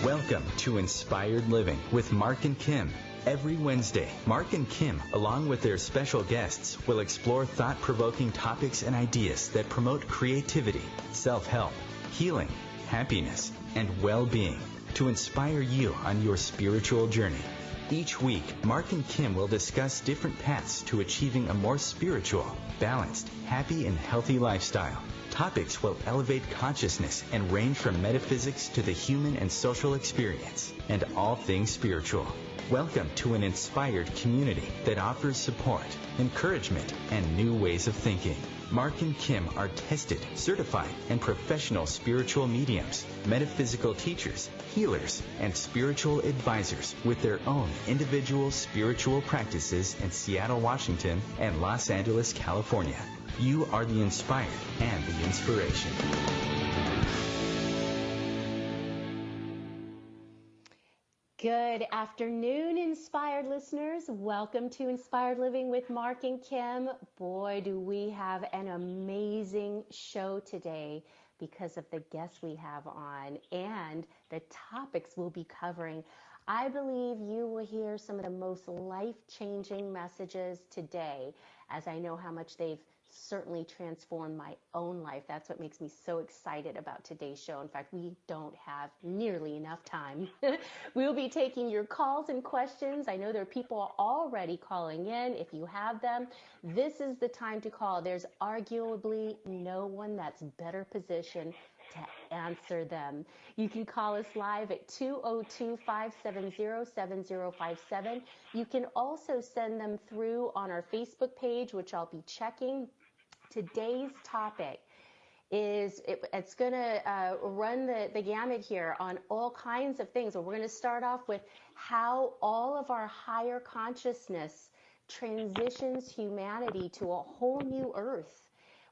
Welcome to Inspired Living with Mark and Kim. Every Wednesday, Mark and Kim, along with their special guests, will explore thought-provoking topics and ideas that promote creativity, self-help, healing, happiness, and well-being to inspire you on your spiritual journey. Each week, Mark and Kim will discuss different paths to achieving a more spiritual, balanced, happy, and healthy lifestyle. Topics will elevate consciousness and range from metaphysics to the human and social experience, and all things spiritual. Welcome to an inspired community that offers support, encouragement, and new ways of thinking. Mark and Kim are tested, certified, and professional spiritual mediums, metaphysical teachers, healers, and spiritual advisors with their own individual spiritual practices in Seattle, Washington, and Los Angeles, California. You are the inspired and the inspiration. Good afternoon, inspired listeners. Welcome to Inspired Living with Mark and Kim. Boy, do we have an amazing show today because of the guests we have on and the topics we'll be covering. I believe you will hear some of the most life-changing messages today, as I know how much they've certainly transformed my own life. That's what makes me so excited about today's show. In fact, we don't have nearly enough time. We'll be taking your calls and questions. I know there are people already calling in. If you have them, this is the time to call. There's arguably no one that's better positioned to answer them. You can call us live at 202-570-7057. You can also send them through on our Facebook page, which I'll be checking. Today's topic is, it's going to run the gamut here on all kinds of things. We're going to start off with how all of our higher consciousness transitions humanity to a whole new earth.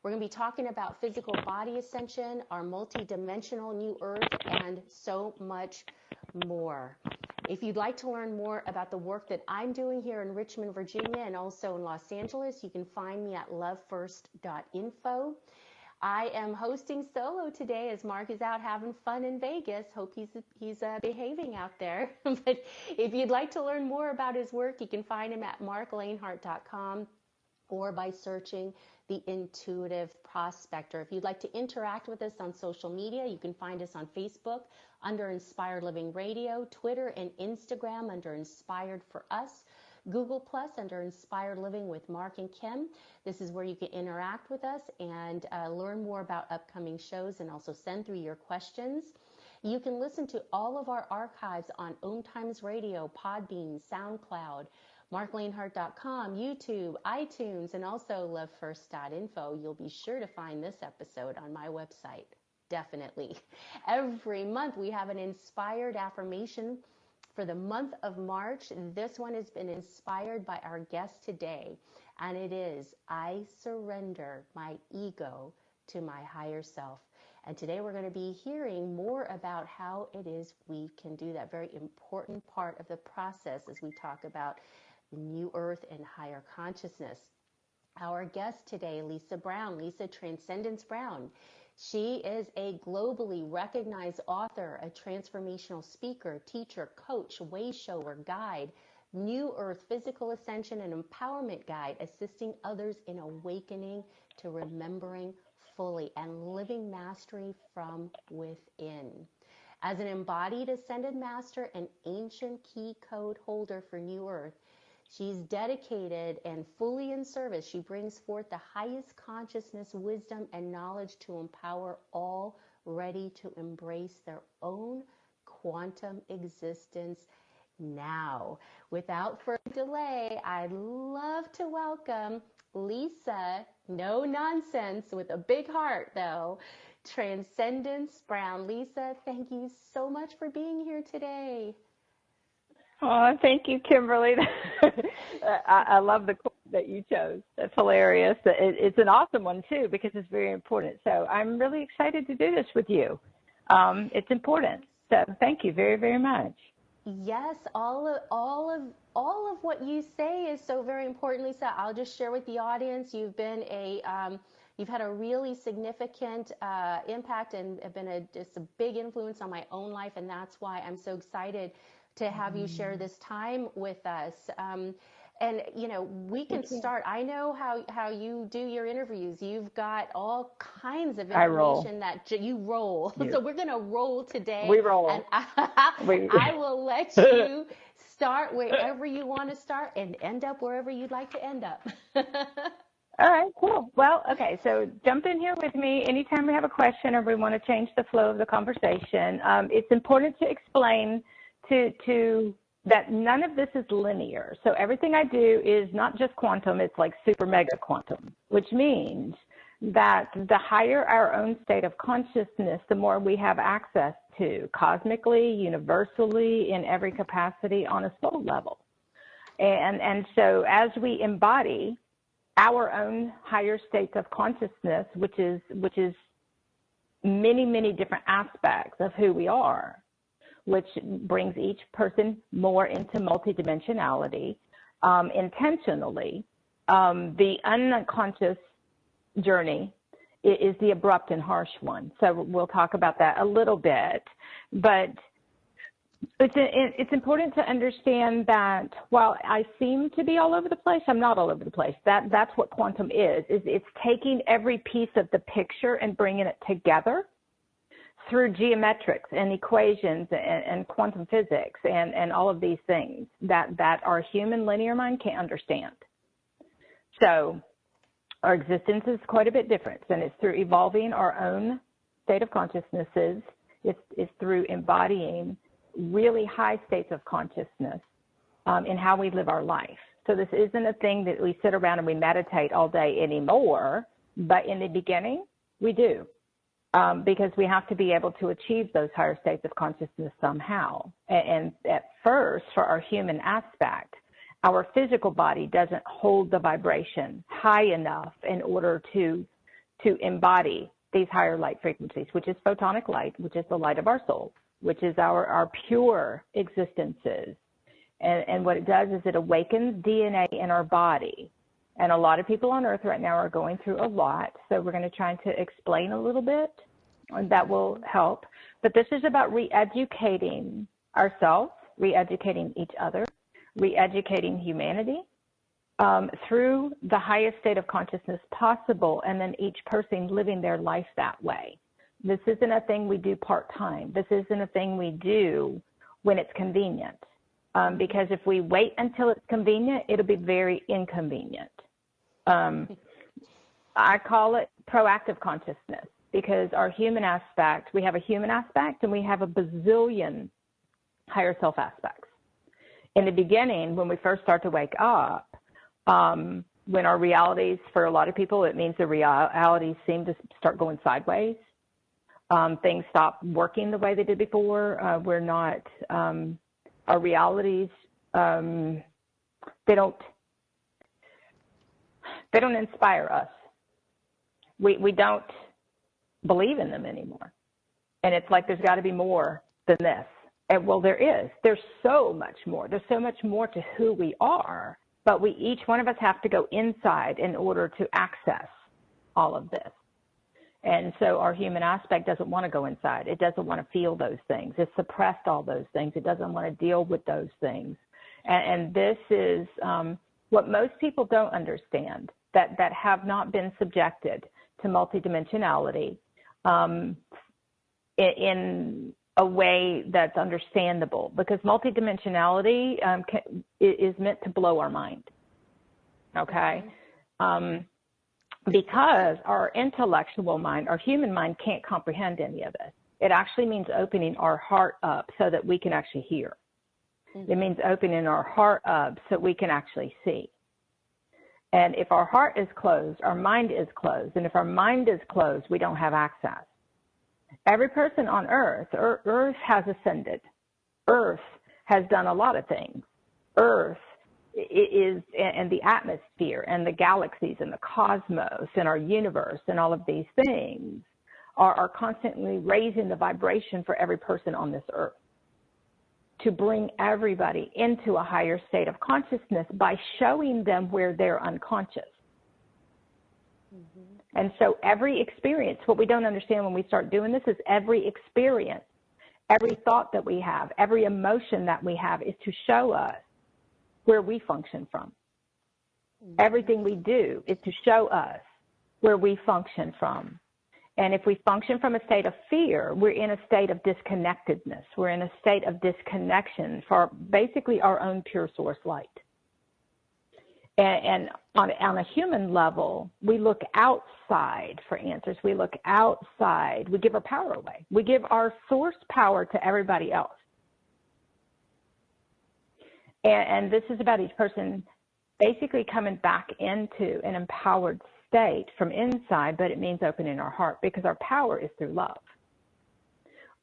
We're going to be talking about physical body ascension, our multidimensional new earth, and so much more. If you'd like to learn more about the work that I'm doing here in Richmond, Virginia, and also in Los Angeles, you can find me at lovefirst.info. I am hosting solo today as Mark is out having fun in Vegas. Hope he's behaving out there. But if you'd like to learn more about his work, you can find him at marklanehart.com or by searching The Intuitive Prospector. If you'd like to interact with us on social media, you can find us on Facebook under Inspired Living Radio, Twitter and Instagram under Inspired for Us, Google Plus under Inspired Living with Mark and Kim. This is where you can interact with us and learn more about upcoming shows and also send through your questions. You can listen to all of our archives on OMTimes Radio, Podbean, SoundCloud, marklanehart.com, YouTube, iTunes, and also lovefirst.info. You'll be sure to find this episode on my website. Definitely. Every month we have an inspired affirmation for the month of March. This one has been inspired by our guest today, and it is, I surrender my ego to my higher self. And today we're going to be hearing more about how it is we can do that very important part of the process as we talk about the new earth and higher consciousness. Our guest today, Lisa Transcendence Brown. She is a globally recognized author, a transformational speaker, teacher, coach, WayShower guide, New Earth Physical Ascension and Empowerment guide, assisting others in awakening to remembering fully and living mastery from within. As an embodied ascended master and ancient key code holder for New Earth, she's dedicated and fully in service. She brings forth the highest consciousness, wisdom, and knowledge to empower all ready to embrace their own quantum existence now. Without further delay, I'd love to welcome Lisa, no nonsense, with a big heart though, Transcendence Brown. Lisa, thank you so much for being here today. Oh, thank you, Kimberly. I love the quote that you chose. That's hilarious. It's an awesome one, too, because it's very important. So I'm really excited to do this with you. It's important. So thank you very, very much. Yes, all of what you say is so very important, Lisa. I'll just share with the audience. You've been a you've had a really significant impact and have been just a big influence on my own life, and that's why I'm so excited to have you share this time with us. And, you know, we can start. I know how you do your interviews. You've got all kinds of information that you roll. Yeah. So we're going to roll today. We roll. And I will let you start wherever you want to start and end up wherever you'd like to end up. All right, cool. Well, okay, so jump in here with me anytime we have a question or we want to change the flow of the conversation. It's important to explain to that none of this is linear. So everything I do is not just quantum, it's like super mega quantum, which means that the higher our own state of consciousness, the more we have access to cosmically, universally, in every capacity on a soul level. And so as we embody our own higher states of consciousness, which is many, many different aspects of who we are, which brings each person more into multidimensionality, intentionally. The unconscious journey is the abrupt and harsh one. So we'll talk about that a little bit. But it's important to understand that while I seem to be all over the place, I'm not all over the place. That's what quantum is. It's taking every piece of the picture and bringing it together through geometrics and equations and quantum physics and all of these things that our human linear mind can't understand. So our existence is quite a bit different, and it's through evolving our own state of consciousnesses. It's through embodying really high states of consciousness in how we live our life. So this isn't a thing that we sit around and we meditate all day anymore, but in the beginning, we do. Because we have to be able to achieve those higher states of consciousness somehow. And at first, for our human aspect, our physical body doesn't hold the vibration high enough in order to embody these higher light frequencies, which is photonic light, which is the light of our soul, which is our pure existences. And what it does is it awakens DNA in our body. And a lot of people on Earth right now are going through a lot, so we're going to try to explain a little bit. That will help. But this is about re-educating ourselves, re-educating each other, re-educating humanity through the highest state of consciousness possible, and then each person living their life that way. This isn't a thing we do part-time. This isn't a thing we do when it's convenient. Because if we wait until it's convenient, it'll be very inconvenient. I call it proactive consciousness, because our human aspect, we have a human aspect and we have a bazillion higher self aspects. In the beginning, when we first start to wake up, when our realities, for a lot of people, it means the realities seem to start going sideways. Things stop working the way they did before. We're not, our realities, they don't inspire us. We don't believe in them anymore. And it's like there's got to be more than this. And well, there is. There's so much more. There's so much more to who we are, but each one of us have to go inside in order to access all of this. And so our human aspect doesn't want to go inside. It doesn't want to feel those things. It's suppressed all those things. It doesn't want to deal with those things. And this is what most people don't understand, that have not been subjected to multidimensionality in a way that's understandable, because multidimensionality is meant to blow our mind, okay? Because our intellectual mind, our human mind, can't comprehend any of this. It actually means opening our heart up so that we can actually hear. Mm-hmm. It means opening our heart up so we can actually see. And if our heart is closed, our mind is closed. And if our mind is closed, we don't have access. Every person on Earth has ascended. Earth has done a lot of things. Earth is, and the atmosphere and the galaxies and the cosmos and our universe and all of these things are constantly raising the vibration for every person on this earth to bring everybody into a higher state of consciousness by showing them where they're unconscious. And so every experience, what we don't understand when we start doing this is every experience, every thought that we have, every emotion that we have is to show us where we function from. Everything we do is to show us where we function from. And if we function from a state of fear, we're in a state of disconnectedness. We're in a state of disconnection for basically our own pure source light. And on a human level, we look outside for answers. We look outside. We give our power away. We give our source power to everybody else. And this is about each person basically coming back into an empowered state from inside, but it means opening our heart because our power is through love.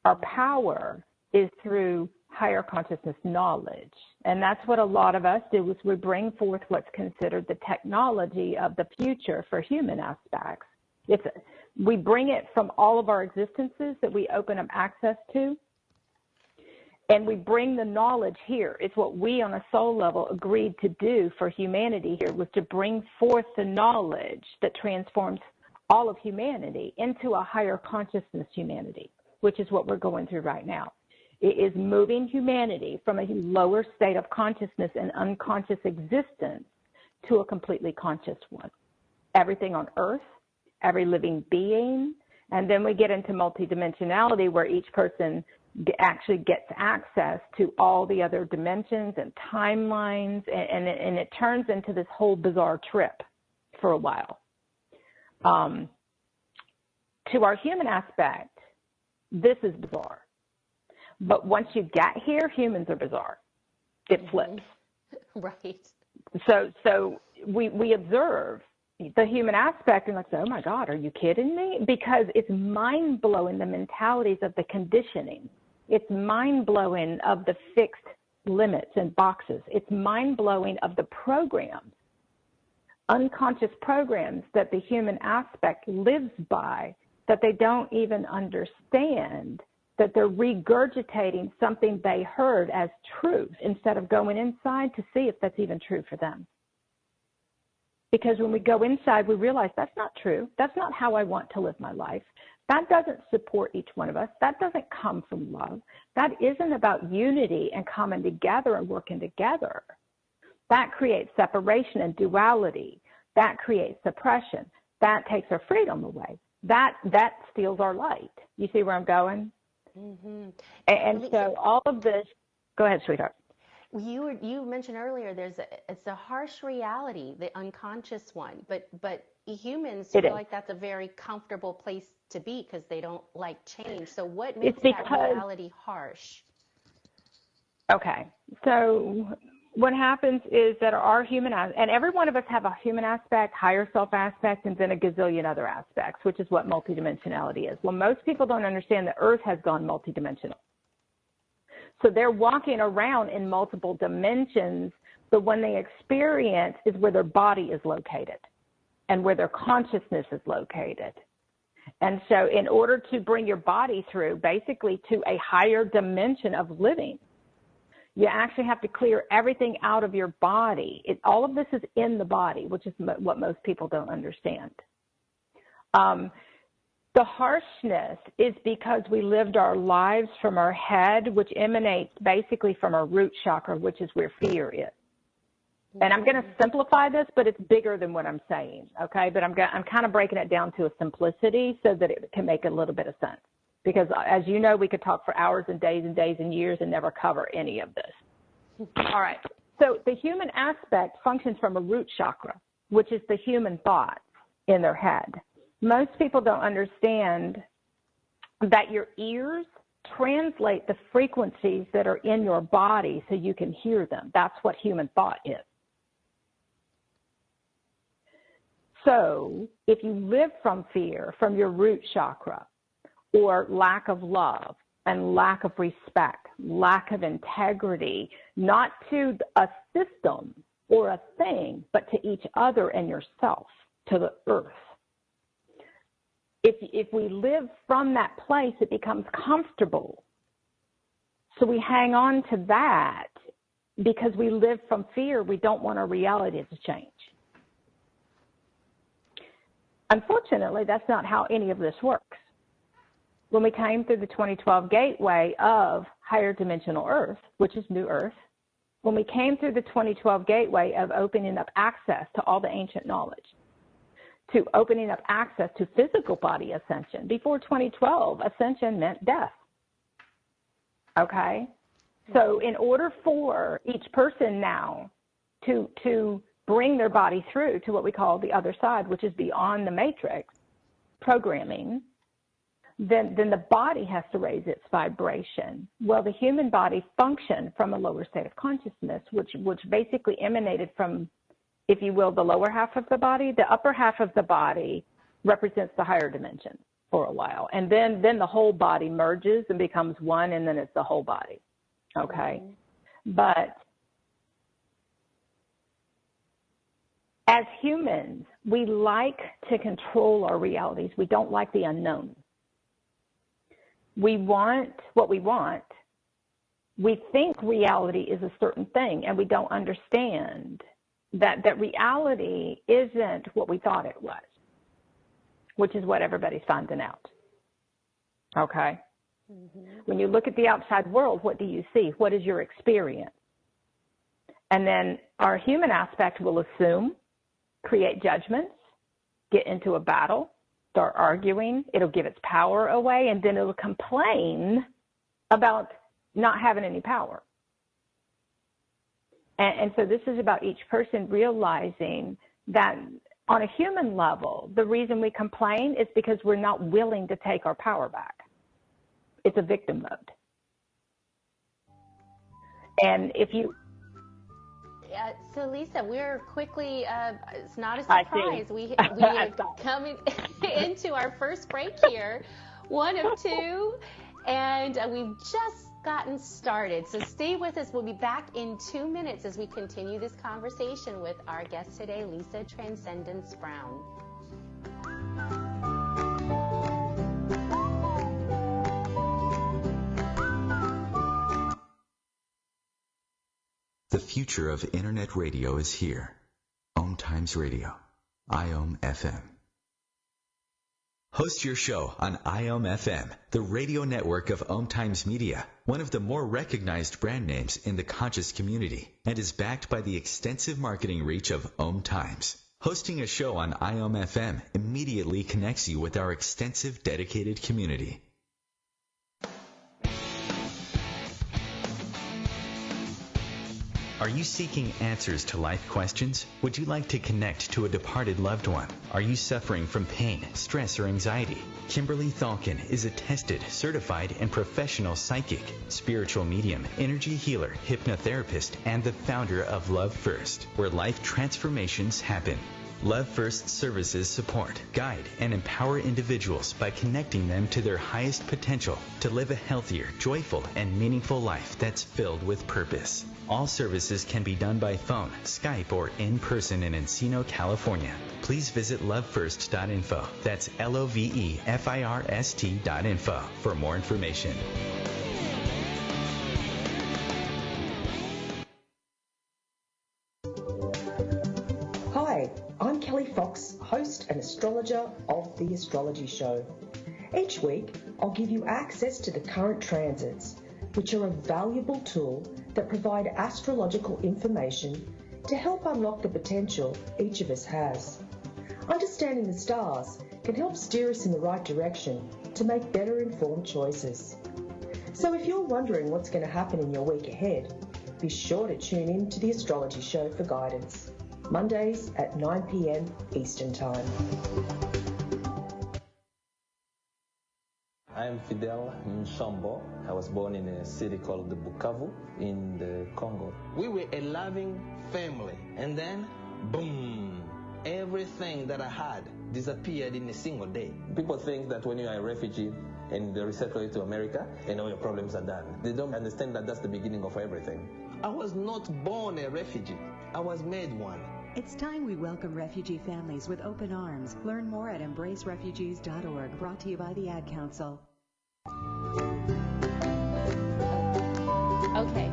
Our power is through higher consciousness knowledge. And that's what a lot of us do is we bring forth what's considered the technology of the future for human aspects. We bring it from all of our existences that we open up access to, and we bring the knowledge here. It's what we on a soul level agreed to do for humanity here, was to bring forth the knowledge that transforms all of humanity into a higher consciousness humanity, which is what we're going through right now. It is moving humanity from a lower state of consciousness and unconscious existence to a completely conscious one. Everything on Earth, every living being, and then we get into multidimensionality where each person actually gets access to all the other dimensions and timelines, and it turns into this whole bizarre trip for a while. To our human aspect, this is bizarre. But once you get here, humans are bizarre. It flips. Right. So we observe the human aspect and like, oh my God, are you kidding me? Because it's mind-blowing, the mentalities of the conditioning. It's mind-blowing of the fixed limits and boxes. It's mind-blowing of the programs, unconscious programs that the human aspect lives by, that they don't even understand, that they're regurgitating something they heard as truth instead of going inside to see if that's even true for them. Because when we go inside, we realize that's not true. That's not how I want to live my life. That doesn't support each one of us. That doesn't come from love. That isn't about unity and coming together and working together. That creates separation and duality. That creates suppression. That takes our freedom away. That steals our light. You see where I'm going? Mm-hmm. And so all of this, go ahead, sweetheart. You mentioned earlier it's a harsh reality, the unconscious one, but humans feel like that's a very comfortable place to be because they don't like change. So what makes that reality harsh? Okay, so what happens is that our human, and every one of us have a human aspect, higher self aspect, and then a gazillion other aspects, which is what multidimensionality is. Well, most people don't understand that Earth has gone multidimensional. So they're walking around in multiple dimensions, but when they experience is where their body is located and where their consciousness is located. And so in order to bring your body through basically to a higher dimension of living, you actually have to clear everything out of your body. All of this is in the body, which is what most people don't understand. The harshness is because we lived our lives from our head, which emanates basically from our root chakra, which is where fear is. And I'm going to simplify this, but it's bigger than what I'm saying, okay? But I'm kind of breaking it down to a simplicity so that it can make a little bit of sense. Because as you know, we could talk for hours and days and years and never cover any of this. All right. So the human aspect functions from a root chakra, which is the human thoughts in their head. Most people don't understand that your ears translate the frequencies that are in your body so you can hear them. That's what human thought is. So if you live from fear, from your root chakra, or lack of love and lack of respect, lack of integrity, not to a system or a thing, but to each other and yourself, to the earth. If we live from that place, it becomes comfortable. So we hang on to that because we live from fear. We don't want our reality to change. Unfortunately, that's not how any of this works. When we came through the 2012 gateway of higher dimensional Earth, which is New Earth, when we came through the 2012 gateway of opening up access to all the ancient knowledge, to opening up access to physical body ascension. Before 2012, ascension meant death. Okay? So in order for each person now to bring their body through to what we call the other side, which is beyond the matrix programming, then the body has to raise its vibration. Well, the human body functioned from a lower state of consciousness, which basically emanated from, if you will, the lower half of the body. The upper half of the body represents the higher dimension for a while. And then the whole body merges and becomes one, and then it's the whole body. Okay? But as humans, we like to control our realities. We don't like the unknown. We want what we want. We think reality is a certain thing, and we don't understand that reality isn't what we thought it was, which is what everybody's finding out. Okay? When you look at the outside world, what do you see? What is your experience? And then our human aspect will assume, create judgments, get into a battle, start arguing. It'll give its power away, and then it'll complain about not having any power. And so this is about each person realizing that on a human level, the reason we complain is because we're not willing to take our power back. It's a victim mode. And if you... So Lisa, we're quickly, it's not a surprise. We are coming into our first break here, one of two, and we've just gotten started. So stay with us. We'll be back in 2 minutes as we continue this conversation with our guest today, Lisa Transcendence Brown. The future of Internet radio is here. OMTimes Radio, IOM FM. Host your show on IOM FM, the radio network of OMTimes Media, one of the more recognized brand names in the conscious community, and is backed by the extensive marketing reach of OMTimes. Hosting a show on IOM FM immediately connects you with our extensive dedicated community. Are you seeking answers to life questions? Would you like to connect to a departed loved one? Are you suffering from pain, stress, or anxiety? Kimberly Thalkin is a tested, certified, and professional psychic, spiritual medium, energy healer, hypnotherapist, and the founder of Love First, where life transformations happen. Love First services support, guide, and empower individuals by connecting them to their highest potential to live a healthier, joyful, and meaningful life that's filled with purpose. All services can be done by phone, Skype, or in person in Encino, California. Please visit lovefirst.info. That's LOVEFIRST.info for more information. Hi, I'm Kelly Fox, host and astrologer of The Astrology Show. Each week, I'll give you access to the current transits, which are a valuable tool that provide astrological information to help unlock the potential each of us has. Understanding the stars can help steer us in the right direction to make better informed choices. So if you're wondering what's going to happen in your week ahead, be sure to tune in to The Astrology Show for guidance. Mondays at 9 p.m. Eastern Time. I'm Fidel Nshambo. I was born in a city called Bukavu in the Congo. We were a loving family, and then, boom, everything that I had disappeared in a single day. People think that when you are a refugee and they resettle you to America, and all your problems are done. They don't understand that that's the beginning of everything. I was not born a refugee. I was made one. It's time we welcome refugee families with open arms. Learn more at embracerefugees.org, brought to you by the Ad Council. Okay.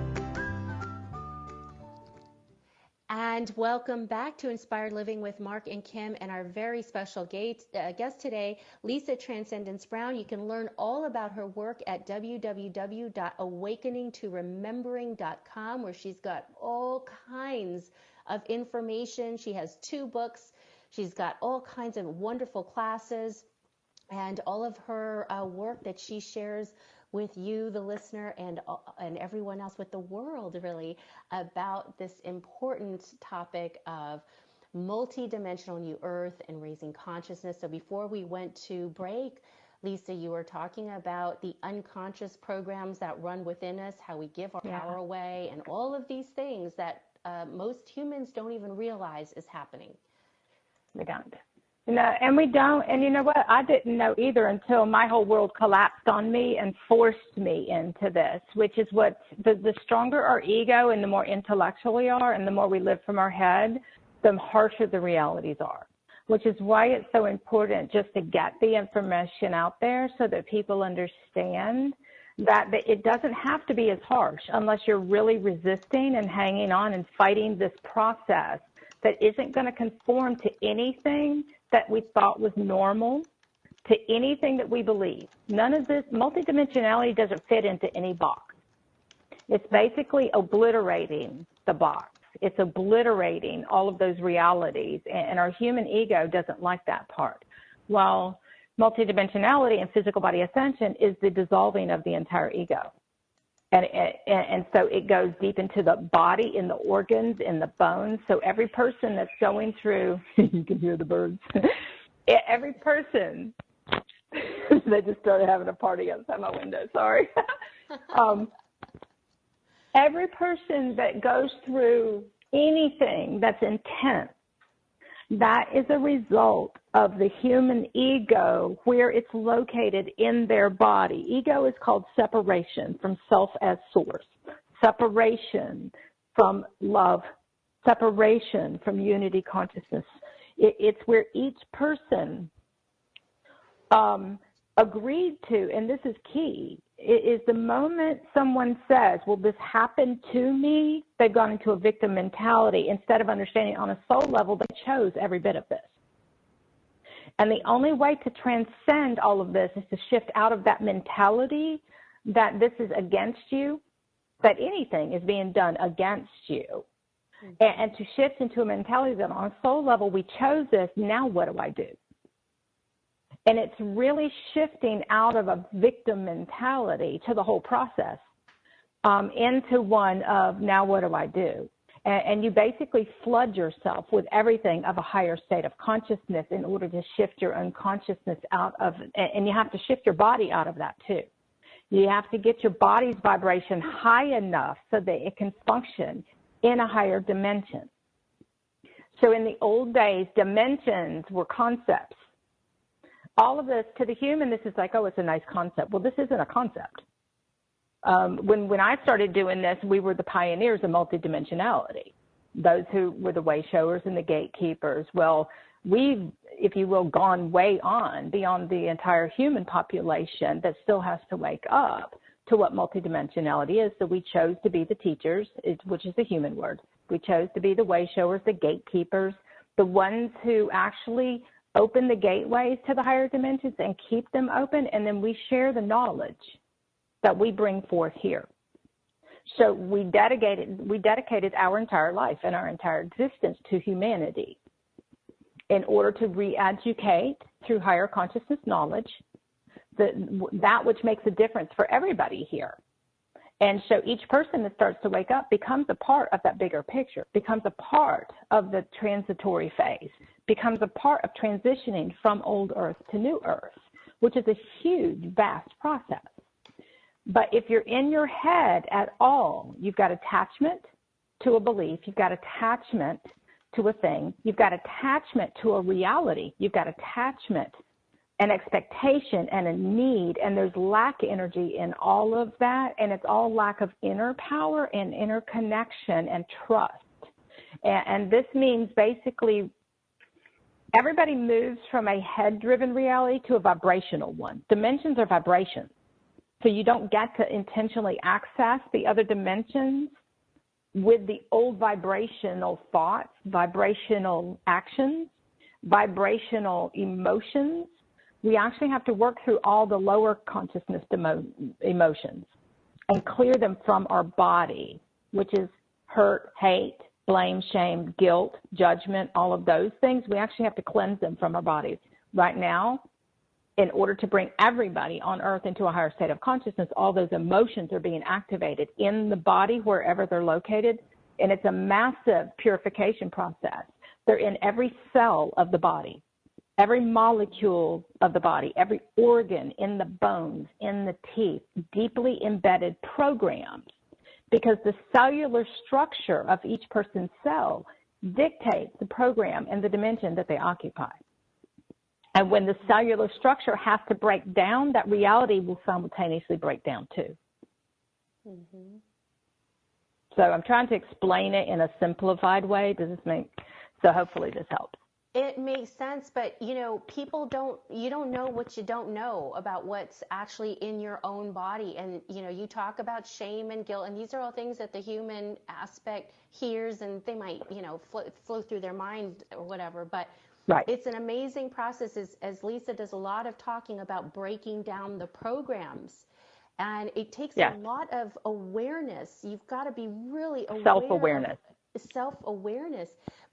And welcome back to Inspired Living with Mark and Kim and our very special guest today, Lisa Transcendence Brown. You can learn all about her work at www.awakeningtoremembering.com, where she's got all kinds of information. She has 2 books. She's got all kinds of wonderful classes and all of her work that she shares with you, the listener, and everyone else, with the world, really, about this important topic of multidimensional new Earth and raising consciousness. So before we went to break, Lisa, you were talking about the unconscious programs that run within us, how we give our power away, and all of these things that most humans don't even realize is happening. We don't. And we don't. And you know what? I didn't know either until my whole world collapsed on me and forced me into this, which is what the stronger our ego and the more intellectual we are and the more we live from our head, the harsher the realities are, which is why it's so important just to get the information out there so that people understand that it doesn't have to be as harsh unless you're really resisting and hanging on and fighting this process that isn't going to conform to anything that we thought was normal, to anything that we believe. None of this, multidimensionality doesn't fit into any box. It's basically obliterating the box. It's obliterating all of those realities, and our human ego doesn't like that part. While multidimensionality and physical body ascension is the dissolving of the entire ego. And so it goes deep into the body, in the organs, in the bones. So every person that's going through, you can hear the birds. Every person, they just started having a party outside my window, sorry. Every person that goes through anything that's intense, that is a result of the human ego where it's located in their body. Ego is called separation from self as source, separation from love, separation from unity consciousness. It's where each person agreed to, and this is key, is the moment someone says, well, this happened to me, they've gone into a victim mentality. Instead of understanding on a soul level, they chose every bit of this. And the only way to transcend all of this is to shift out of that mentality that this is against you, that anything is being done against you. And to shift into a mentality that on a soul level, we chose this, now what do I do? And it's really shifting out of a victim mentality to the whole process into one of, now what do I do? And you basically flood yourself with everything of a higher state of consciousness in order to shift your own consciousness out of, and you have to shift your body out of that too. You have to get your body's vibration high enough so that it can function in a higher dimension. So in the old days, dimensions were concepts. All of this, to the human, this is like, oh, it's a nice concept. Well, this isn't a concept. When I started doing this, we were the pioneers of multidimensionality, those who were the wayshowers and the gatekeepers. Well, we've, if you will, gone way on beyond the entire human population that still has to wake up to what multidimensionality is. So we chose to be the teachers, which is the human word. We chose to be the wayshowers, the gatekeepers, the ones who actually open the gateways to the higher dimensions and keep them open, and then we share the knowledge that we bring forth here. So we dedicated our entire life and our entire existence to humanity in order to re-educate through higher consciousness knowledge that which makes a difference for everybody here. And so each person that starts to wake up becomes a part of that bigger picture, becomes a part of the transitory phase, becomes a part of transitioning from old Earth to new Earth, which is a huge, vast process. But if you're in your head at all, you've got attachment to a belief, you've got attachment to a thing, you've got attachment to a reality, you've got attachment, an expectation, and a need, and there's lack energy in all of that, and it's all lack of inner power and inner connection and trust. And this means basically everybody moves from a head-driven reality to a vibrational one. Dimensions are vibrations. So you don't get to intentionally access the other dimensions with the old vibrational thoughts, vibrational actions, vibrational emotions. We actually have to work through all the lower consciousness emotions and clear them from our body, which is hurt, hate, blame, shame, guilt, judgment, all of those things. We actually have to cleanse them from our bodies. Right now, in order to bring everybody on Earth into a higher state of consciousness, all those emotions are being activated in the body wherever they're located, and it's a massive purification process. They're in every cell of the body, every molecule of the body, every organ, in the bones, in the teeth, deeply embedded programs, because the cellular structure of each person's cell dictates the program and the dimension that they occupy. And when the cellular structure has to break down, that reality will simultaneously break down too. Mm-hmm. So I'm trying to explain it in a simplified way. Does this make, so hopefully this helps. It makes sense, but you know, you don't know what you don't know about what's actually in your own body. And you know, you talk about shame and guilt, and these are all things that the human aspect hears, and they might, you know, flow through their mind or whatever, but right. It's an amazing process, as Lisa does a lot of talking about breaking down the programs. And it takes a lot of awareness. You've got to be really aware. Self-awareness.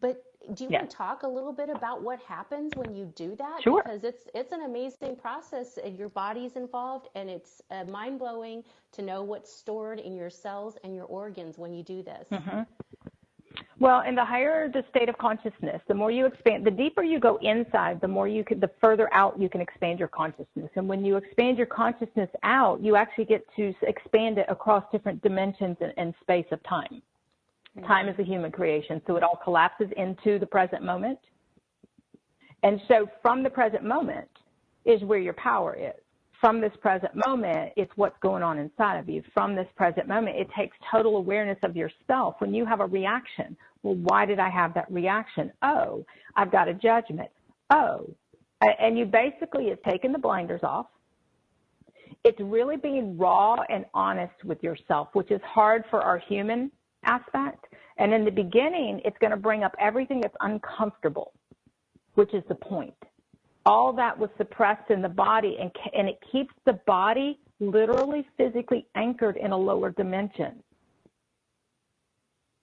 But do you want to talk a little bit about what happens when you do that? Sure. Because it's an amazing process. Your body's involved, and it's mind-blowing to know what's stored in your cells and your organs when you do this. Mm-hmm. Well, and the higher the state of consciousness, the more you expand, the deeper you go inside, the further out you can expand your consciousness. And when you expand your consciousness out, you actually get to expand it across different dimensions and space of time. Mm-hmm. Time is a human creation, so it all collapses into the present moment. And so from the present moment is where your power is. From this present moment, it's what's going on inside of you. From this present moment, it takes total awareness of yourself. When you have a reaction, well, why did I have that reaction? Oh, I've got a judgment. Oh, and you basically have taken the blinders off. It's really being raw and honest with yourself, which is hard for our human aspect. And in the beginning, it's going to bring up everything that's uncomfortable, which is the point. All that was suppressed in the body, and it keeps the body literally physically anchored in a lower dimension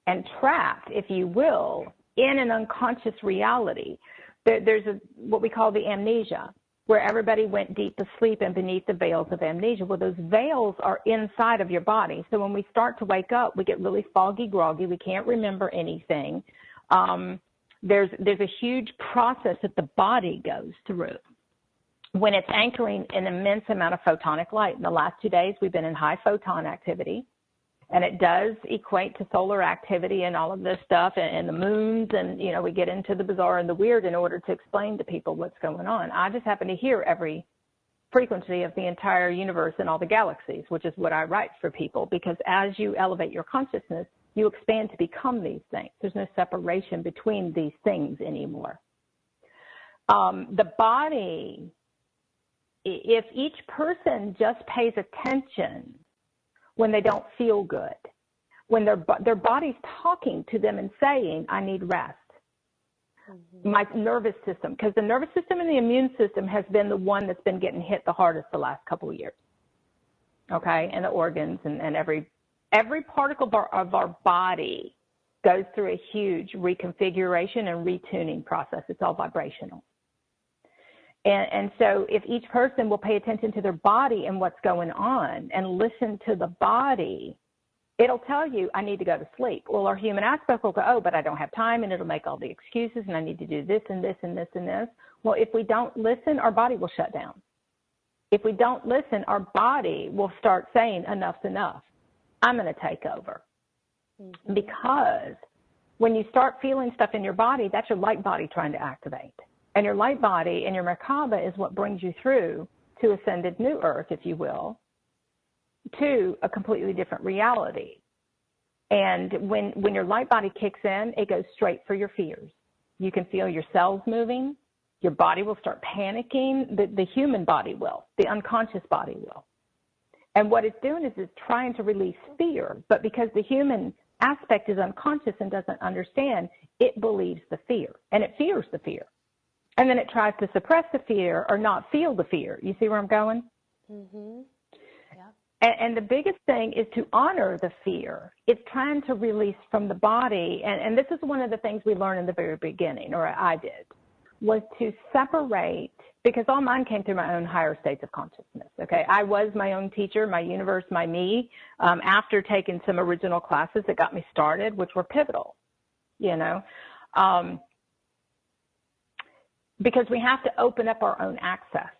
and trapped, if you will, in an unconscious reality. There's what we call the amnesia, where everybody went deep asleep and beneath the veils of amnesia. Well, those veils are inside of your body. So when we start to wake up, we get really foggy, groggy. We can't remember anything. There's a huge process that the body goes through when it's anchoring an immense amount of photonic light. In the last 2 days, we've been in high photon activity, and it does equate to solar activity and all of this stuff and the moons, and, you know, we get into the bizarre and the weird in order to explain to people what's going on. I just happen to hear every frequency of the entire universe and all the galaxies, which is what I write for people, because as you elevate your consciousness, you expand to become these things. There's no separation between these things anymore. The body, if each person just pays attention when they don't feel good, when their body's talking to them and saying, I need rest. Mm-hmm. My nervous system, because the nervous system and the immune system has been the one that's been getting hit the hardest the last couple of years. Okay, and the organs and every particle of our body goes through a huge reconfiguration and retuning process. It's all vibrational. And so if each person will pay attention to their body and what's going on and listen to the body, it'll tell you, I need to go to sleep. Well, our human aspect will go, oh, but I don't have time, and it'll make all the excuses, and I need to do this and this and this and this. Well, if we don't listen, our body will shut down. If we don't listen, our body will start saying, enough's enough. I'm going to take over. Mm-hmm. Because when you start feeling stuff in your body, that's your light body trying to activate. And your light body and your Merkaba is what brings you through to ascended new earth, if you will, to a completely different reality. And when your light body kicks in, it goes straight for your fears. You can feel your cells moving. Your body will start panicking. The human body will. The unconscious body will. And what it's doing is it's trying to release fear. But because the human aspect is unconscious and doesn't understand, it believes the fear, and it fears the fear. And then it tries to suppress the fear or not feel the fear. You see where I'm going? Mm-hmm. Yeah. And the biggest thing is to honor the fear. It's trying to release from the body. And this is one of the things we learned in the very beginning, or I did, was to separate, because all mine came through my own higher states of consciousness, okay? I was my own teacher, my universe, my me, after taking some original classes that got me started, which were pivotal, you know, because we have to open up our own access.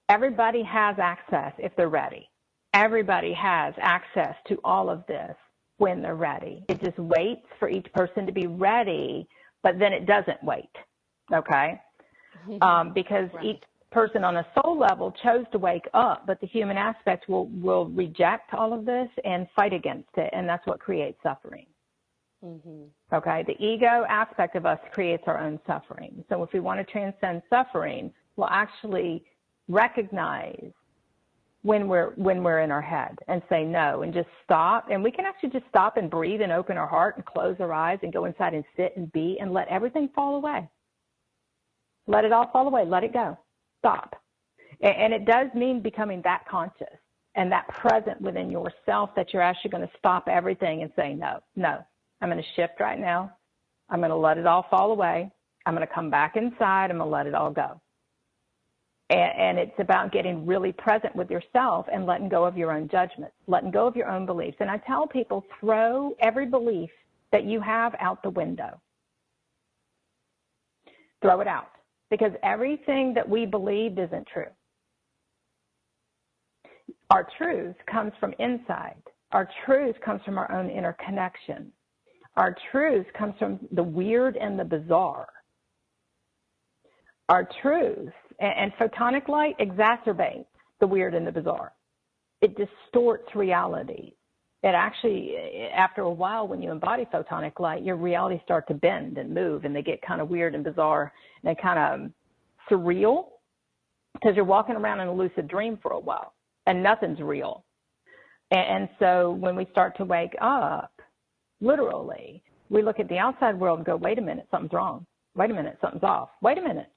Everybody has access if they're ready. Everybody has access to all of this when they're ready. It just waits for each person to be ready, but then it doesn't wait, okay? Because right. Each person on a soul level chose to wake up, but the human aspect will reject all of this and fight against it, and that's what creates suffering. Mm-hmm. Okay, the ego aspect of us creates our own suffering. So if we want to transcend suffering, we'll actually recognize when we're in our head and say no and just stop. And we can actually just stop and breathe and open our heart and close our eyes and go inside and sit and be and let everything fall away. Let it all fall away. Let it go. Stop. And it does mean becoming that conscious and that present within yourself that you're actually going to stop everything and say, no, I'm going to shift right now. I'm going to let it all fall away. I'm going to come back inside. I'm going to let it all go. And it's about getting really present with yourself and letting go of your own judgments, letting go of your own beliefs. And I tell people, throw every belief that you have out the window. Throw it out. Because everything that we believed isn't true. Our truth comes from inside. Our truth comes from our own inner connection. Our truth comes from the weird and the bizarre. Our truth, and photonic light exacerbates the weird and the bizarre. It distorts reality. It actually, after a while, when you embody photonic light, your reality starts to bend and move, and they get kind of weird and bizarre and kind of surreal, because you're walking around in a lucid dream for a while, and nothing's real. And so when we start to wake up, literally, we look at the outside world and go, wait a minute, something's wrong. Wait a minute, something's off. Wait a minute.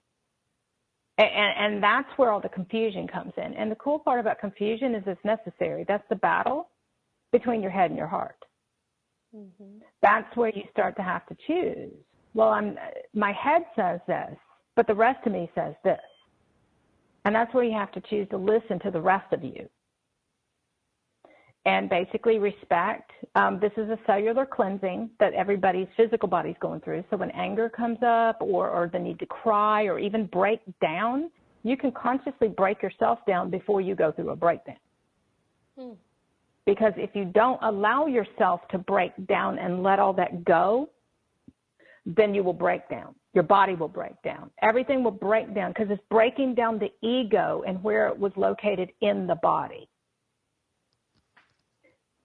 And that's where all the confusion comes in. And the cool part about confusion is it's necessary. That's the battle between your head and your heart. Mm-hmm. That's where you start to have to choose. Well, my head says this, but the rest of me says this. And that's where you have to choose to listen to the rest of you. And basically respect. This is a cellular cleansing that everybody's physical body's going through. So when anger comes up or the need to cry or even break down, you can consciously break yourself down before you go through a breakdown. Because if you don't allow yourself to break down and let all that go, then you will break down. Your body will break down. Everything will break down because it's breaking down the ego and where it was located in the body.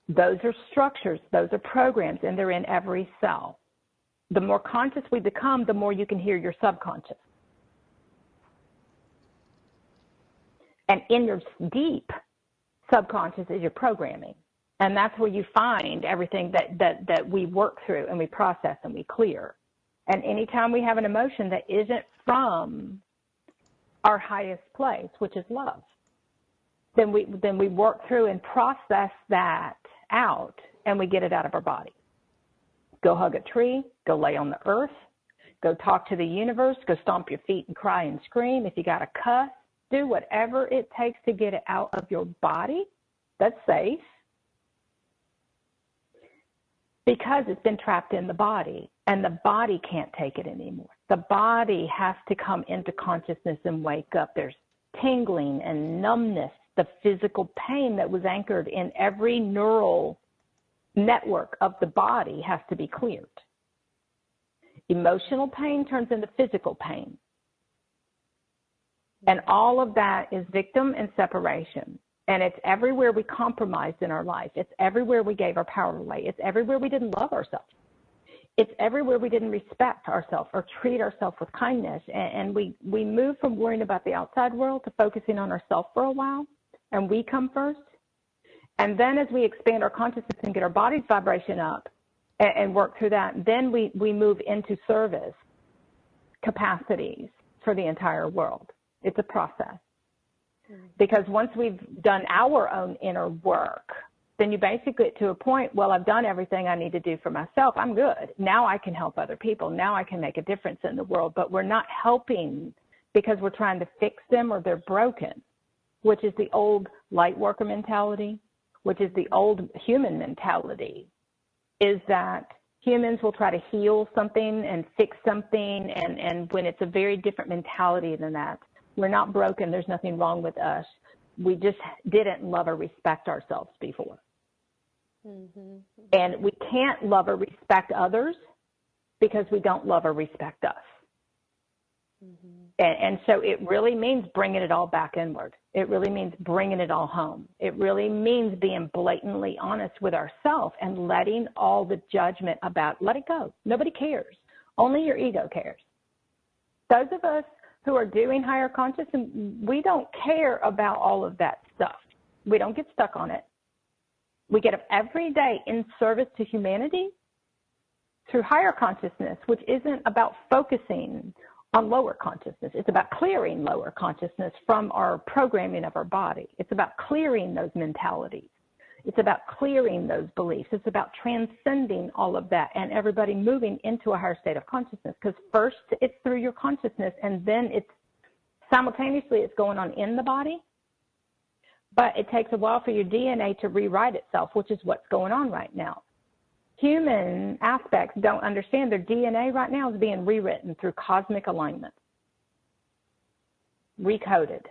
Those are structures, those are programs, and they're in every cell. The more conscious we become, the more you can hear your subconscious. And in your deep subconscious is your programming. And that's where you find everything that we work through and we process and we clear. And anytime we have an emotion that isn't from our highest place, which is love, then we work through and process that out, and we get it out of our body. Go hug a tree, go lay on the earth, go talk to the universe, go stomp your feet and cry and scream. If you got to cuss, do whatever it takes to get it out of your body. That's safe. Because it's been trapped in the body, and the body can't take it anymore. The body has to come into consciousness and wake up. There's tingling and numbness. The physical pain that was anchored in every neural network of the body has to be cleared. Emotional pain turns into physical pain. And all of that is victim and separation. And it's everywhere we compromised in our life. It's everywhere we gave our power away. It's everywhere we didn't love ourselves. It's everywhere we didn't respect ourselves or treat ourselves with kindness. And we move from worrying about the outside world to focusing on ourselves for a while. And we come first. And then as we expand our consciousness and get our body's vibration up and work through that. Then we move into service capacities for the entire world. It's a process. Because once we've done our own inner work, then you basically get to a point, well, I've done everything I need to do for myself. I'm good. Now I can help other people. Now I can make a difference in the world. But we're not helping because we're trying to fix them or they're broken, which is the old light worker mentality, which is the old human mentality, is that humans will try to heal something and fix something, and when it's a very different mentality than that. We're not broken. There's nothing wrong with us. We just didn't love or respect ourselves before. Mm-hmm. And we can't love or respect others because we don't love or respect us. Mm-hmm. And so it really means bringing it all back inward. It really means bringing it all home. It really means being blatantly honest with ourselves and letting all the judgment let it go. Nobody cares. Only your ego cares. Those of us who are doing higher consciousness, we don't care about all of that stuff. We don't get stuck on it. We get up every day in service to humanity through higher consciousness, which isn't about focusing on lower consciousness. It's about clearing lower consciousness from our programming of our body. It's about clearing those mentalities. It's about clearing those beliefs. It's about transcending all of that and everybody moving into a higher state of consciousness, because first it's through your consciousness and then it's simultaneously it's going on in the body. But it takes a while for your DNA to rewrite itself, which is what's going on right now. Human aspects don't understand their DNA right now is being rewritten through cosmic alignment, recoded.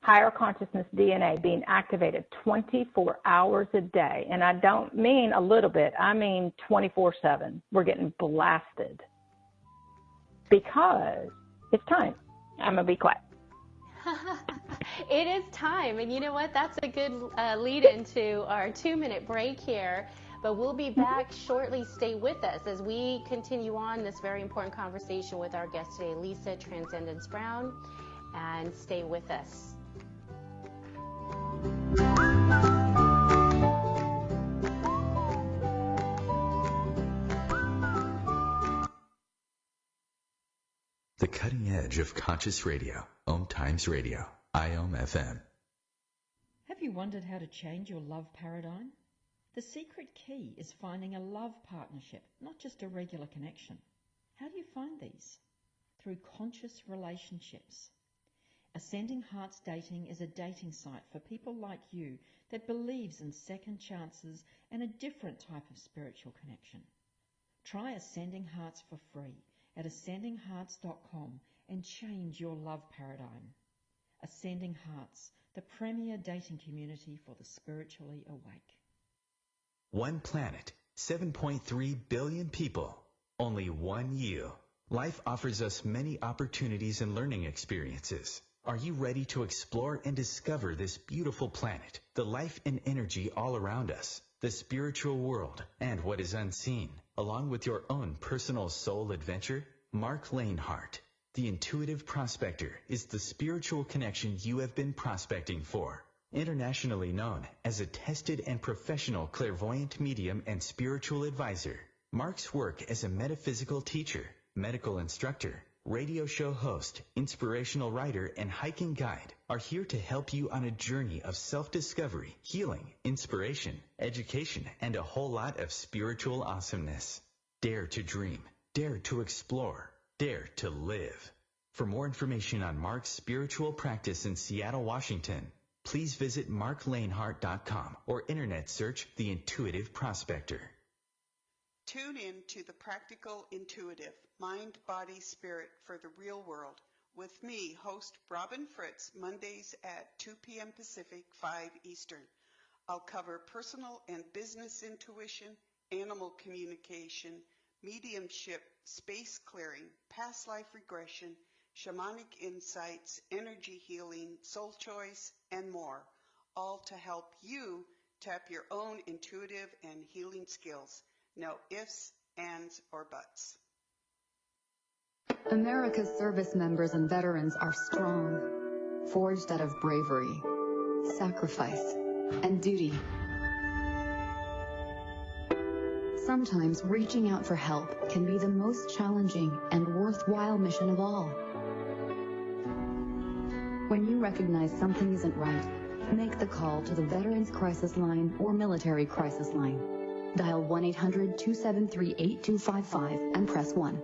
Higher consciousness DNA being activated 24 hours a day. And I don't mean a little bit, I mean 24/7. We're getting blasted because it's time. I'm going to be quiet. It is time. And you know what? That's a good lead into our 2-minute break here. But we'll be back shortly. Stay with us as we continue on this very important conversation with our guest today, Lisa Transcendence Brown. And stay with us. The cutting edge of conscious radio, OMTimes Radio, IOM FM. Have you wondered how to change your love paradigm? The secret key is finding a love partnership, not just a regular connection. How do you find these? Through conscious relationships. Ascending Hearts Dating is a dating site for people like you that believes in second chances and a different type of spiritual connection. Try Ascending Hearts for free at ascendinghearts.com and change your love paradigm. Ascending Hearts, the premier dating community for the spiritually awake. One planet, 7.3 billion people, only one you. Life offers us many opportunities and learning experiences. Are you ready to explore and discover this beautiful planet, the life and energy all around us, the spiritual world, and what is unseen, along with your own personal soul adventure? Mark Lanehart, the intuitive prospector, is the spiritual connection you have been prospecting for. Internationally known as a tested and professional clairvoyant medium and spiritual advisor, Mark's work as a metaphysical teacher, medical instructor, radio show host, inspirational writer, and hiking guide are here to help you on a journey of self-discovery, healing, inspiration, education, and a whole lot of spiritual awesomeness. Dare to dream, dare to explore, dare to live. For more information on Mark's spiritual practice in Seattle, Washington, please visit marklanehart.com or internet search The Intuitive Prospector. Tune in to The Practical Intuitive, Mind, Body, Spirit for the Real World with me, host Robin Fritz, Mondays at 2 p.m. Pacific, 5 Eastern. I'll cover personal and business intuition, animal communication, mediumship, space clearing, past life regression, shamanic insights, energy healing, soul choice, and more, all to help you tap your own intuitive and healing skills. No ifs, ands, or buts. America's service members and veterans are strong, forged out of bravery, sacrifice, and duty. Sometimes reaching out for help can be the most challenging and worthwhile mission of all. When you recognize something isn't right, make the call to the Veterans Crisis Line or Military Crisis Line. Dial 1-800-273-8255 and press 1.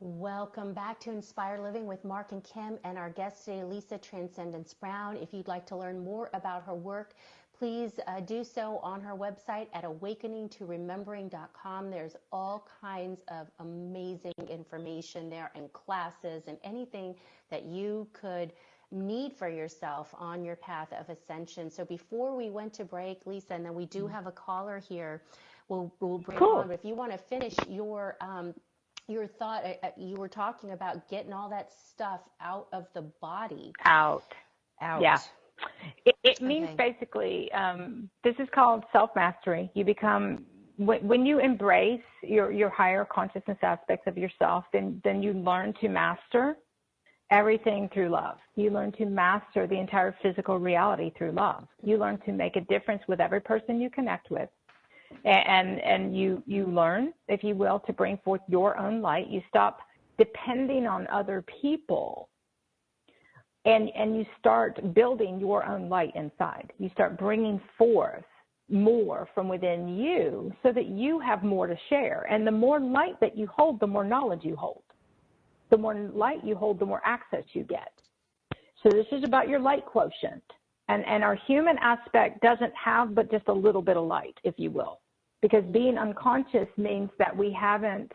Welcome back to Inspired Living with Mark and Kim, and our guest today, Lisa Transcendence Brown. If you'd like to learn more about her work, please do so on her website at awakeningtoremembering.com. There's all kinds of amazing information there and classes and anything that you could need for yourself on your path of ascension. So before we went to break, Lisa, and then we do have a caller here, we'll bring on. But if you want to finish your thought, you were talking about getting all that stuff out of the body. Out. Yeah. It means basically, this is called self-mastery. You become, when you embrace your higher consciousness aspects of yourself, then you learn to master everything through love. You learn to master the entire physical reality through love. You learn to make a difference with every person you connect with. And you learn, if you will, to bring forth your own light. You stop depending on other people, and you start building your own light inside. You start bringing forth more from within you so that you have more to share. And the more light that you hold, the more knowledge you hold. The more light you hold, the more access you get. So this is about your light quotient. And our human aspect doesn't have but just a little bit of light, if you will, because being unconscious means that we haven't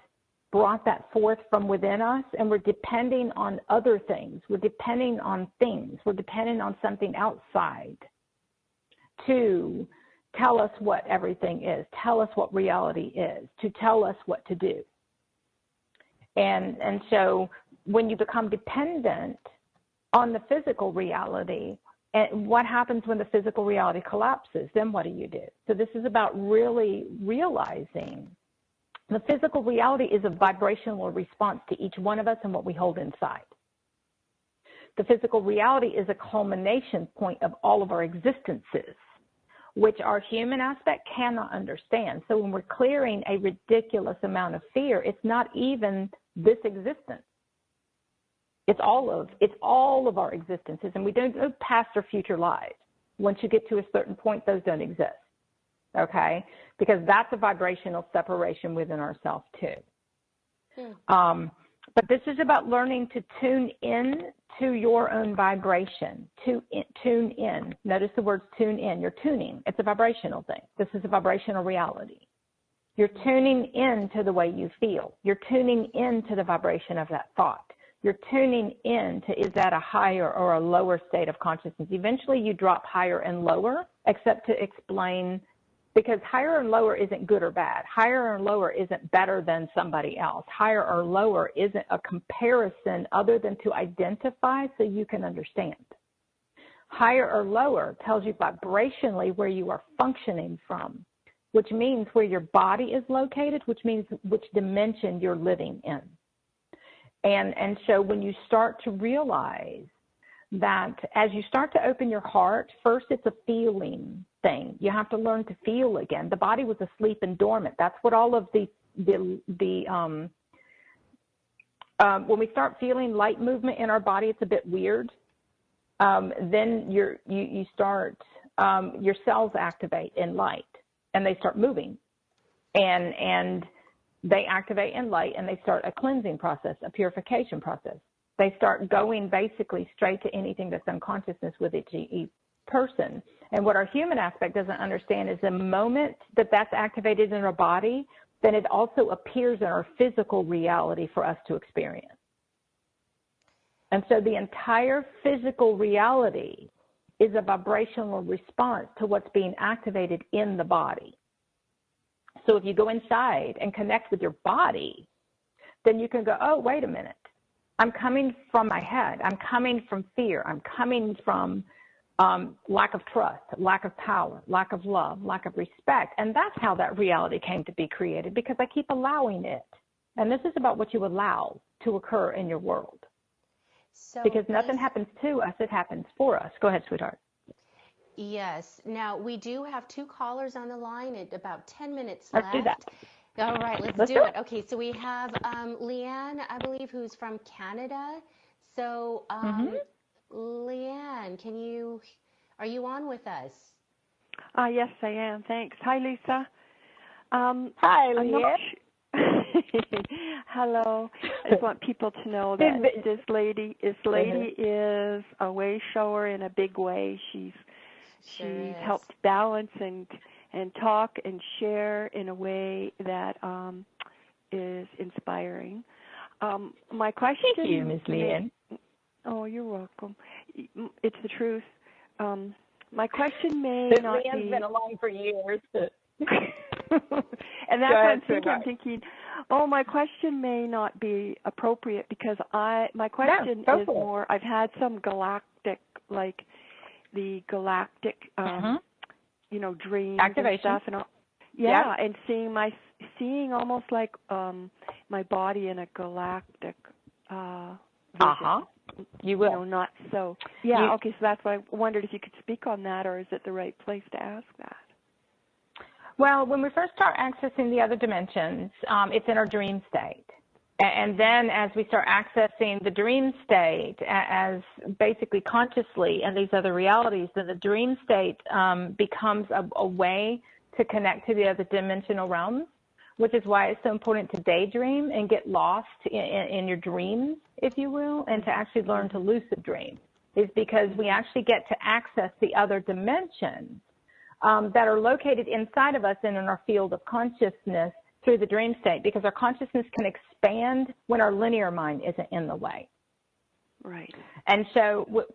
brought that forth from within us, and we're depending on other things. We're depending on things. We're depending on something outside to tell us what everything is, tell us what reality is, to tell us what to do. And so when you become dependent on the physical reality, and what happens when the physical reality collapses? Then what do you do? So this is about really realizing the physical reality is a vibrational response to each one of us and what we hold inside. The physical reality is a culmination point of all of our existences, which our human aspect cannot understand. So when we're clearing a ridiculous amount of fear, it's not even this existence. It's all of our existences, and we don't go past our future lives. Once you get to a certain point, those don't exist, okay? Because that's a vibrational separation within ourselves too. But this is about learning to tune in to your own vibration, tune in. Notice the words tune in. You're tuning. It's a vibrational thing. This is a vibrational reality. You're tuning in to the way you feel. You're tuning in to the vibration of that thought. You're tuning in to, is that a higher or a lower state of consciousness? Eventually you drop higher and lower, except to explain, because higher and lower isn't good or bad. Higher and lower isn't better than somebody else. Higher or lower isn't a comparison other than to identify so you can understand. Higher or lower tells you vibrationally where you are functioning from, which means where your body is located, which means which dimension you're living in. And so when you start to realize that as you start to open your heart, first it's a feeling thing. You have to learn to feel again. The body was asleep and dormant. That's what all of when we start feeling light movement in our body, it's a bit weird. Then you start, your cells activate in light and they start moving. And they activate in light and they start a cleansing process, a purification process. They start going basically straight to anything that's unconsciousness with each person. And what our human aspect doesn't understand is the moment that that's activated in our body, then it also appears in our physical reality for us to experience. And so the entire physical reality is a vibrational response to what's being activated in the body. So if you go inside and connect with your body, then you can go, oh, wait a minute. I'm coming from my head. I'm coming from fear. I'm coming from lack of trust, lack of power, lack of love, lack of respect. And that's how that reality came to be created, because I keep allowing it. And this is about what you allow to occur in your world. So because nothing happens to us, it happens for us. Go ahead, sweetheart. Yes. Now, we do have 2 callers on the line at about 10 minutes Let's left. do that. All right, let's do it. Okay, so we have Leanne, I believe, who's from Canada. So, Leanne, are you on with us? Yes, I am. Thanks. Hi, Lisa. Hi, Leanne. Hello. I just want people to know that this lady is a WayShower in a big way. She's helped balance and talk and share in a way that is inspiring. My question. Thank you, Ms. Leanne. Oh, you're welcome. It's the truth. My question may not be. Leanne's been along for years. And that's what I'm thinking. Oh, my question may not be appropriate because my question is more. I've had some galactic, like the galactic, dreams activation and stuff, and and seeing almost like my body in a galactic vision. You will. Not so. Yeah. Okay. So that's why I wondered if you could speak on that, or is it the right place to ask that? Well, when we first start accessing the other dimensions, it's in our dream state. And then as we start accessing the dream state as basically consciously and these other realities, then the dream state becomes a way to connect to the other dimensional realms, which is why it's so important to daydream and get lost in your dreams, if you will, and to actually learn to lucid dream, is because we actually get to access the other dimensions that are located inside of us and in our field of consciousness through the dream state, because our consciousness can expand when our linear mind isn't in the way. Right. And so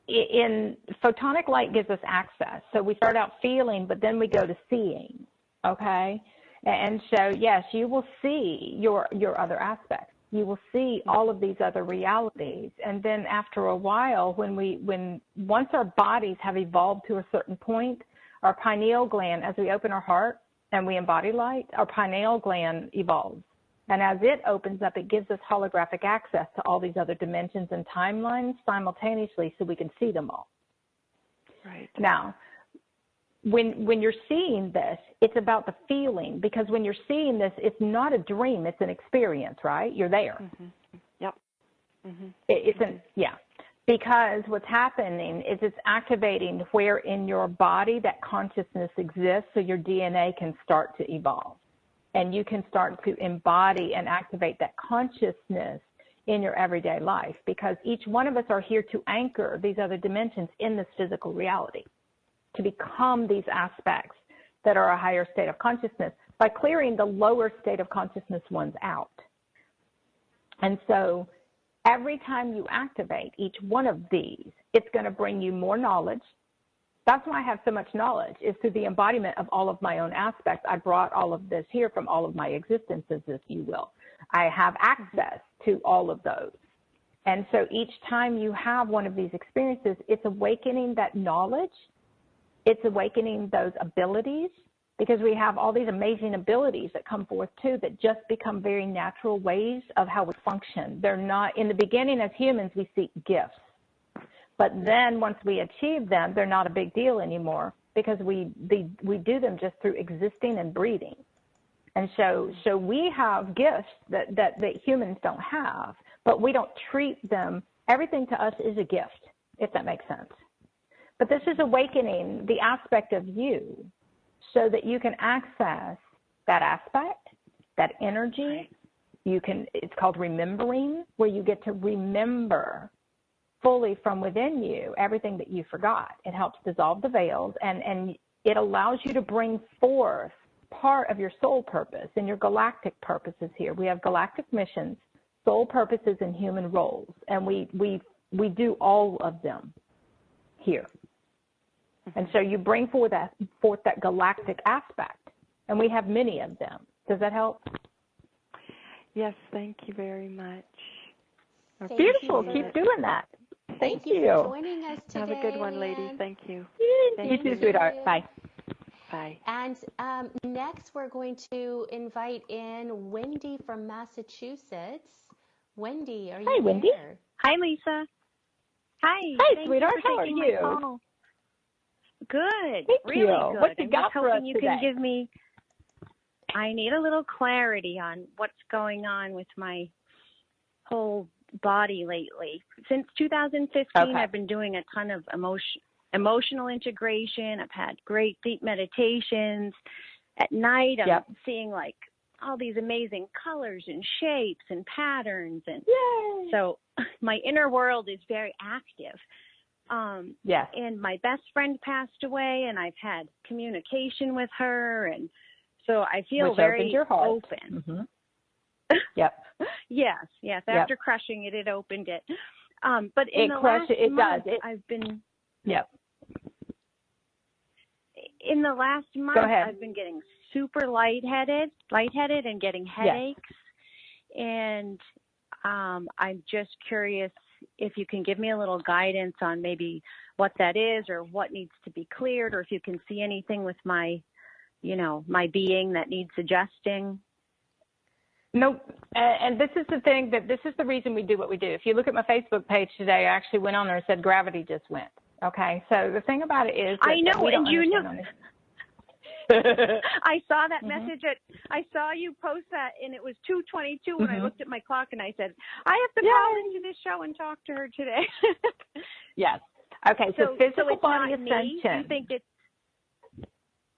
in photonic light gives us access. So we start out feeling, but then we go to seeing, okay? And so, yes, you will see your other aspects. You will see all of these other realities. And then after a while, once our bodies have evolved to a certain point, our pineal gland, as we open our heart and we embody light, our pineal gland evolves. And as it opens up, it gives us holographic access to all these other dimensions and timelines simultaneously so we can see them all. Right. Now, when you're seeing this, it's about the feeling, because when you're seeing this, it's not a dream, it's an experience, right? You're there. Mm-hmm. Yep. Mm-hmm. Because what's happening is it's activating where in your body that consciousness exists, so your DNA can start to evolve. And you can start to embody and activate that consciousness in your everyday life, because each one of us are here to anchor these other dimensions in this physical reality, to become these aspects that are a higher state of consciousness by clearing the lower state of consciousness ones out. And so every time you activate each one of these, it's going to bring you more knowledge. That's why I have so much knowledge, is through the embodiment of all of my own aspects. I brought all of this here from all of my existences, if you will. I have access to all of those. And so each time you have one of these experiences, it's awakening that knowledge. It's awakening those abilities, because we have all these amazing abilities that come forth too that just become very natural ways of how we function. They're not, in the beginning as humans, we seek gifts. But then once we achieve them, they're not a big deal anymore, because we do them just through existing and breathing. And so we have gifts that humans don't have, but we don't treat them. Everything to us is a gift, if that makes sense. But this is awakening the aspect of you so that you can access that aspect, that energy. It's called remembering, where you get to remember fully from within you everything that you forgot. It helps dissolve the veils, and it allows you to bring forth part of your soul purpose and your galactic purposes here. We have galactic missions, soul purposes, and human roles, and we do all of them here. And so you bring forth that galactic aspect, and we have many of them. Does that help? Yes, thank you very much. Beautiful. Keep doing that. Thank you for joining us today. Have a good one, ladies. Thank you. You too, sweetheart. Bye. Bye. And next, we're going to invite in Wendy from Massachusetts. Wendy, are you there? Wendy. Hi, Lisa. Hi. Hey, sweetheart. How are you? Good. Thank really you. Good. What you got for us hoping you today? can give me. I need a little clarity on what's going on with my whole body lately. Since 2015, I've been doing a ton of emotional integration. I've had great deep meditations. At night, I'm seeing like all these amazing colors and shapes and patterns, and so my inner world is very active. And my best friend passed away, and I've had communication with her, and so I feel very open. Mm-hmm. Yes. After crushing it, it opened it. But in the last month, I've been. In the last month, I've been getting super lightheaded and getting headaches. And I'm just curious if you can give me a little guidance on maybe what that is or what needs to be cleared, or if you can see anything with my, my being that needs adjusting. Nope. And this is the thing, that this is the reason we do what we do. If you look at my Facebook page today, I actually went on there and said gravity just went. Okay, so the thing about it is that I know, we don't and you know. I saw that Mm-hmm. message. I saw you post that, and it was 2:22 when I looked at my clock, and I said, I have to call into this show and talk to her today. Yes. Okay, so physical it's body not ascension. Me? You think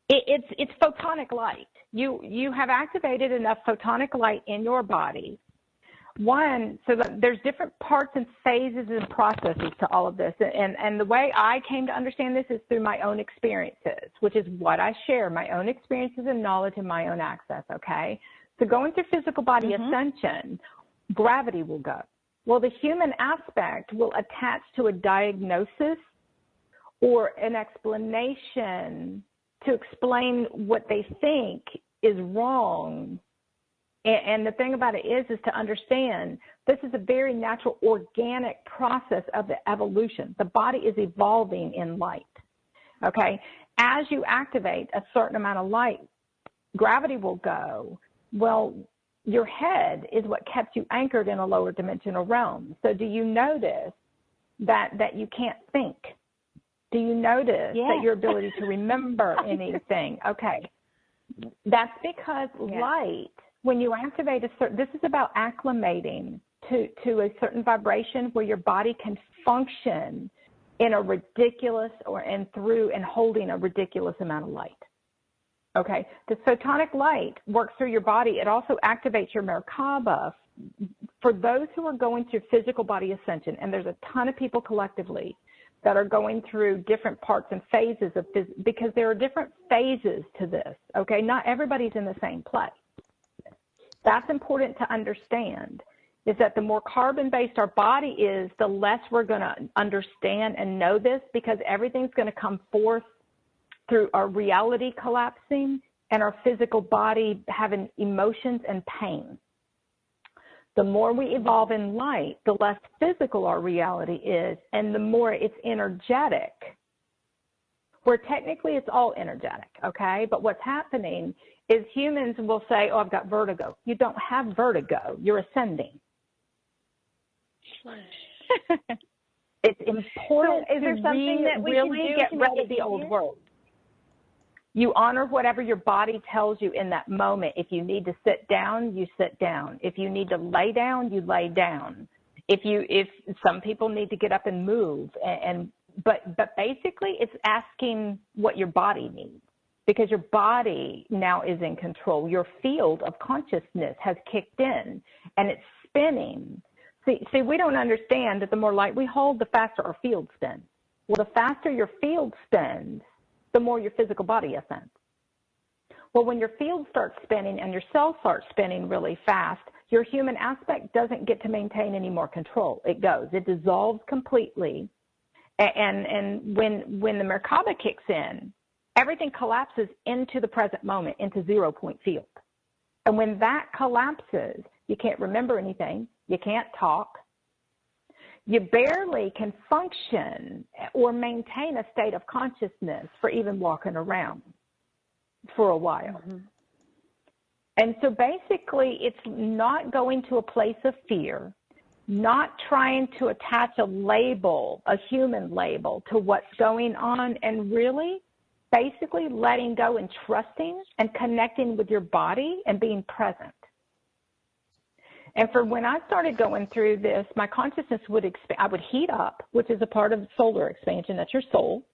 it's photonic light. You have activated enough photonic light in your body. One, so that there's different parts and phases and processes to all of this. And the way I came to understand this is through my own experiences, which is what I share, my own experiences and knowledge and my own access, okay? So going through physical body ascension, gravity will go. Well, the human aspect will attach to a diagnosis or an explanation to explain what they think is wrong. And the thing about it is to understand this is a very natural, organic process of the evolution. The body is evolving in light, okay? As you activate a certain amount of light, gravity will go. Well, your head is what kept you anchored in a lower dimensional realm. So do you notice that you can't think? Do you notice that your ability to remember anything? Okay. That's because light, when you activate this is about acclimating to a certain vibration where your body can function in a ridiculous and holding a ridiculous amount of light. Okay, the photonic light works through your body. It also activates your Merkaba. For those who are going through physical body ascension, and there's a ton of people collectively that are going through different parts and phases of because there are different phases to this, okay? Not everybody's in the same place. That's important to understand, is that the more carbon-based our body is, the less we're going to understand and know this, because everything's going to come forth through our reality collapsing and our physical body having emotions and pain. The more we evolve in light, the less physical our reality is, and the more it's energetic, where technically it's all energetic, okay? But what's happening is humans will say, oh, I've got vertigo. You don't have vertigo. You're ascending. It's important to really get rid of the old world. You honor whatever your body tells you in that moment. If you need to sit down, you sit down. If you need to lay down, you lay down. If some people need to get up and move, but basically it's asking what your body needs, because your body now is in control. Your field of consciousness has kicked in and it's spinning. See, we don't understand that the more light we hold, the faster our field spins. Well, the faster your field spins, the more your physical body ascends. Well, when your field starts spinning and your cells start spinning really fast, your human aspect doesn't get to maintain any more control. It goes. It dissolves completely. And when the Merkaba kicks in, everything collapses into the present moment, into 0-point field. And when that collapses, you can't remember anything. You can't talk. You barely can function or maintain a state of consciousness for even walking around for a while. Mm-hmm. And so basically it's not going to a place of fear. not trying to attach a label, a human label, to what's going on, and really basically letting go and trusting and connecting with your body and being present. And for when I started going through this, my consciousness would expand. I would heat up, which is a part of solar expansion. That's your soul.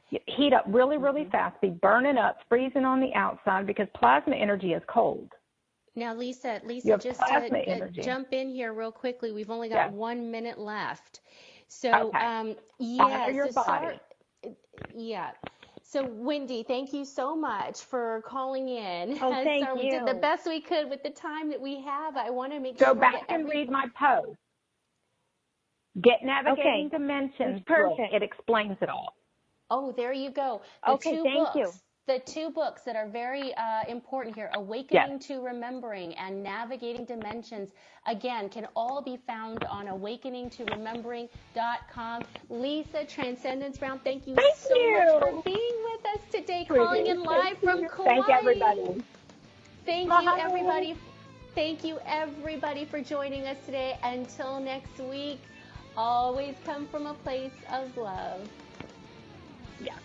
You heat up really, really fast, be burning up, freezing on the outside, because plasma energy is cold. Now, Lisa, just to jump in here real quickly, we've only got 1 minute left. So, your body. So, Wendy, thank you so much for calling in. Oh, thank you. We did the best we could with the time that we have. I want to make sure. Go back and read my post. Get Navigating Dimensions. Perfect. It explains it all. Oh, there you go. Thank you. The two books that are very important here, Awakening to Remembering and Navigating Dimensions, again, can all be found on awakeningtoremembering.com. Lisa Transcendence Brown, thank you so much for being with us today, calling in live from Kauai. Thank everybody. Thank you, everybody. Thank you, everybody, for joining us today. Until next week, always come from a place of love. Yeah.